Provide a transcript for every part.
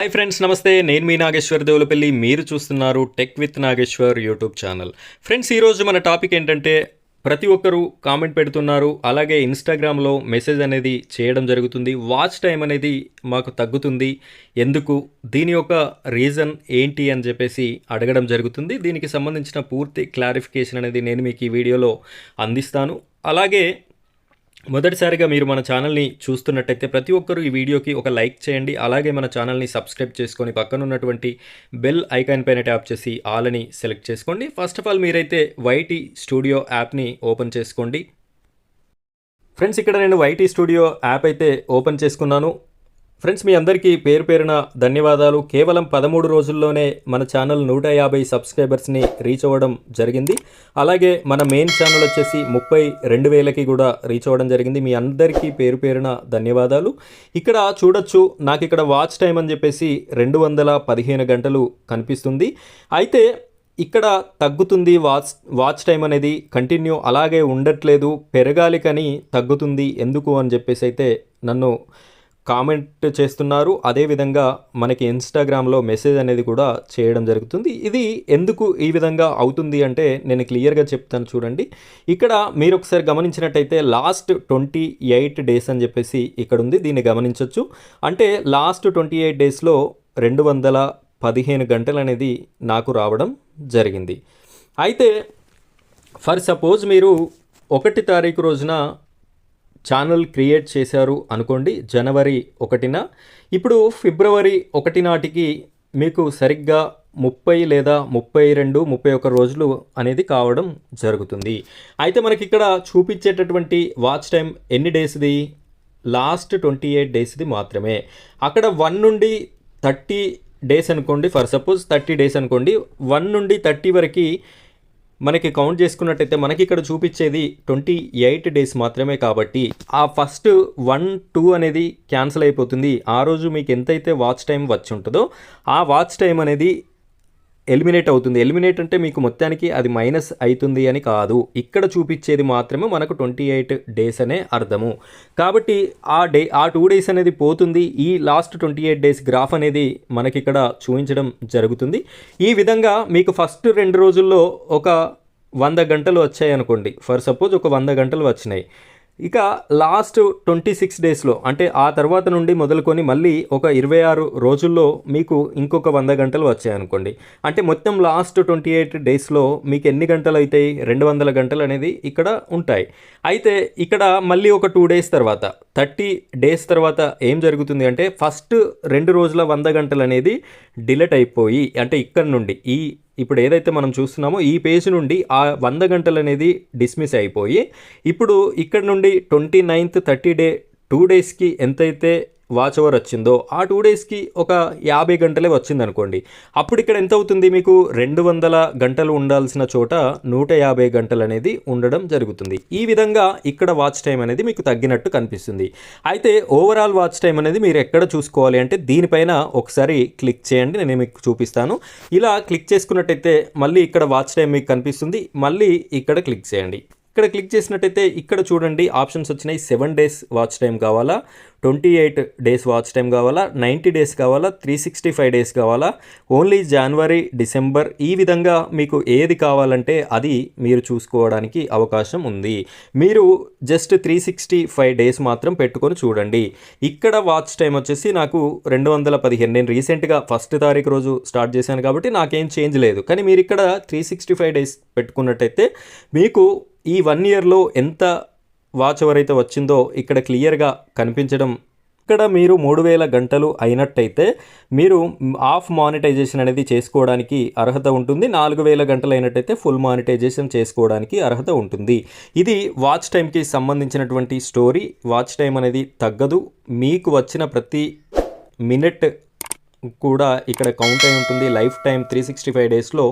Hi friends, నమస్తే. నేను మీ నాగేశ్వర్ దేవులపల్లి. మీరు చూస్తున్నారు tech with Nageshwar YouTube channel. Friends, ఈరోజు మన టాపిక్ ఏంటంటే, ప్రతి ఒక్కరూ కామెంట్ పెడుతున్నారు, అలాగే ఇన్స్టాగ్రామ్లో మెసేజ్ అనేది చేయడం జరుగుతుంది. వాచ్ టైం అనేది మాకు తగ్గుతుంది, ఎందుకు, దీని యొక్క రీజన్ ఏంటి అని చెప్పేసి అడగడం జరుగుతుంది. దీనికి సంబంధించిన పూర్తి క్లారిఫికేషన్ అనేది నేను మీకు ఈ వీడియోలో అందిస్తాను. అలాగే మొదటిసారిగా మీరు మన ఛానల్ని చూస్తున్నట్టయితే ప్రతి ఒక్కరూ ఈ వీడియోకి ఒక లైక్ చేయండి. అలాగే మన ఛానల్ని సబ్స్క్రైబ్ చేసుకొని పక్కన ఉన్నటువంటి బెల్ ఐకాన్ పైన ట్యాప్ చేసి ఆల్ అని సెలెక్ట్ చేసుకోండి. ఫస్ట్ ఆఫ్ ఆల్ మీరైతే వైటీ స్టూడియో యాప్ని ఓపెన్ చేసుకోండి. ఫ్రెండ్స్, ఇక్కడ నేను వైటీ స్టూడియో యాప్ అయితే ఓపెన్ చేసుకున్నాను. ఫ్రెండ్స్, మీ అందరికీ పేరు పేరున ధన్యవాదాలు. కేవలం 13 రోజుల్లోనే మన ఛానల్ 150 సబ్స్క్రైబర్స్ని రీచ్ అవ్వడం జరిగింది. అలాగే మన మెయిన్ ఛానల్ వచ్చేసి 32,000కి కూడా రీచ్ అవ్వడం జరిగింది. మీ అందరికీ పేరు పేరున ధన్యవాదాలు. ఇక్కడ చూడొచ్చు, నాకు ఇక్కడ వాచ్ టైం అని చెప్పేసి 215 గంటలు కనిపిస్తుంది. అయితే ఇక్కడ తగ్గుతుంది వాచ్ టైం అనేది, కంటిన్యూ అలాగే ఉండట్లేదు, పెరగాలి కానీ తగ్గుతుంది ఎందుకు అని చెప్పేసి అయితే నన్ను కామెంట్ చేస్తున్నారు. అదేవిధంగా మనకి ఇన్స్టాగ్రామ్లో మెసేజ్ అనేది కూడా చేయడం జరుగుతుంది. ఇది ఎందుకు ఈ విధంగా అవుతుంది అంటే నేను క్లియర్గా చెప్తాను, చూడండి. ఇక్కడ మీరు ఒకసారి గమనించినట్టయితే లాస్ట్ 28 డేస్ అని చెప్పేసి ఇక్కడ ఉంది, దీన్ని గమనించవచ్చు. అంటే లాస్ట్ 28 డేస్లో 215 గంటలు అనేది నాకు రావడం జరిగింది. అయితే ఫర్ సపోజ్ మీరు 1 తారీఖు రోజున ఛానల్ క్రియేట్ చేశారు అనుకోండి, జనవరి 1న. ఇప్పుడు ఫిబ్రవరి 1 నాటికి మీకు సరిగ్గా 30 లేదా 32, 31 రోజులు అనేది కావడం జరుగుతుంది. అయితే మనకి ఇక్కడ చూపించేటటువంటి వాచ్ టైం ఎన్ని డేస్ది? లాస్ట్ 28 డేస్ది మాత్రమే. అక్కడ 1 నుండి 30 డేస్ అనుకోండి, ఫర్ సపోజ్ 30 డేస్ అనుకోండి, 1 నుండి 30 వరకు మనకి కౌంట్ చేసుకున్నట్టయితే మనకి ఇక్కడ చూపించేది 28 డేస్ మాత్రమే. కాబట్టి ఆ ఫస్ట్ 1, 2 అనేది క్యాన్సిల్ అయిపోతుంది. ఆ రోజు మీకు ఎంతైతే వాచ్ టైం వచ్చి ఉంటుందో ఆ వాచ్ టైం అనేది ఎలిమినేట్ అవుతుంది. ఎలిమినేట్ అంటే మీకు మొత్తానికి అది మైనస్ అవుతుంది అని కాదు, ఇక్కడ చూపించేది మాత్రమే మనకు 28 డేస్ అనే అర్థము. కాబట్టి ఆ 2 డేస్ అనేది పోతుంది. ఈ లాస్ట్ 28 డేస్ గ్రాఫ్ అనేది మనకి ఇక్కడ చూపించడం జరుగుతుంది. ఈ విధంగా మీకు ఫస్ట్ 2 రోజుల్లో ఒక 100 గంటలు వచ్చాయి అనుకోండి, ఫర్ సపోజ్ ఒక 100 గంటలు వచ్చినాయి. ఇక లాస్ట్ 26 డేస్లో, అంటే ఆ తర్వాత నుండి మొదలుకొని మళ్ళీ ఒక 26 రోజుల్లో మీకు ఇంకొక 100 గంటలు వచ్చాయనుకోండి. అంటే మొత్తం లాస్ట్ 28 డేస్లో మీకు ఎన్ని గంటలు అవుతాయి? 200 గంటలు అనేది ఇక్కడ ఉంటాయి. అయితే ఇక్కడ మళ్ళీ ఒక 2 డేస్ తర్వాత, 30 డేస్ తర్వాత ఏం జరుగుతుంది అంటే, ఫస్ట్ 2 రోజుల 100 గంటలు అనేది డిలీట్ అయిపోయి, అంటే ఇక్కడ నుండి ఇప్పుడు ఏదైతే మనం చూస్తున్నామో ఈ పేజ్ నుండి ఆ 100 గంటలు అనేది డిస్మిస్ అయిపోయి, ఇప్పుడు ఇక్కడ నుండి 29th 30 డే 2 డేస్కి ఎంతైతే వాచ్ అవర్ వచ్చిందో ఆ 2 డేస్కి ఒక 50 గంటలే వచ్చిందనుకోండి. అప్పుడు ఇక్కడ ఎంత అవుతుంది? మీకు 200 గంటలు ఉండాల్సిన చోట 150 గంటలు అనేది ఉండడం జరుగుతుంది. ఈ విధంగా ఇక్కడ వాచ్ టైం అనేది మీకు తగ్గినట్టు కనిపిస్తుంది. అయితే ఓవరాల్ వాచ్ టైం అనేది మీరు ఎక్కడ చూసుకోవాలి అంటే, దీనిపైన ఒకసారి క్లిక్ చేయండి, నేను మీకు చూపిస్తాను. ఇలా క్లిక్ చేసుకున్నట్టయితే మళ్ళీ ఇక్కడ వాచ్ టైం మీకు కనిపిస్తుంది. మళ్ళీ ఇక్కడ క్లిక్ చేయండి. ఇక్కడ క్లిక్ చేసినట్టయితే ఇక్కడ చూడండి ఆప్షన్స్ వచ్చినాయి. 7 డేస్ వాచ్ టైం కావాలా, 28 డేస్ వాచ్ టైం కావాలా, 90 డేస్ కావాలా, 365 డేస్ కావాలా, ఓన్లీ జనవరి, డిసెంబర్, ఈ విధంగా మీకు ఏది కావాలంటే అది మీరు చూసుకోవడానికి అవకాశం ఉంది. మీరు జస్ట్ 365 డేస్ మాత్రం పెట్టుకొని చూడండి. ఇక్కడ వాచ్ టైం వచ్చేసి నాకు 215. నేను రీసెంట్గా 1 తారీఖు రోజు స్టార్ట్ చేశాను కాబట్టి నాకేం చేంజ్ లేదు. కానీ మీరు ఇక్కడ 365 డేస్ పెట్టుకున్నట్టయితే మీకు ఈ 1 ఇయర్లో ఎంత వాచ్ అవర్ అయితే వచ్చిందో ఇక్కడ క్లియర్గా కనిపించడం. ఇక్కడ మీరు 3000 గంటలు అయినట్టయితే మీరు ఆఫ్ మానిటైజేషన్ అనేది చేసుకోవడానికి అర్హత ఉంటుంది. 4000 గంటలు అయినట్టయితే ఫుల్ మానిటైజేషన్ చేసుకోవడానికి అర్హత ఉంటుంది. ఇది వాచ్ టైంకి సంబంధించినటువంటి స్టోరీ. వాచ్ టైం అనేది తగ్గదు, మీకు వచ్చిన ప్రతి మినిట్ కూడా ఇక్కడ కౌంట్ అయి ఉంటుంది. లైఫ్ టైం 365 డేస్లో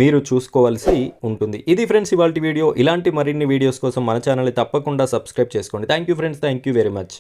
మీరు చూసుకోవాల్సి ఉంటుంది. ఇది ఫ్రెండ్స్ ఇవాల్టి వీడియో. ఇలాంటి మరిన్ని వీడియోస్ కోసం మన ఛానల్ని తప్పకుండా సబ్స్క్రైబ్ చేసుకోండి. Thank you friends, thank you very much.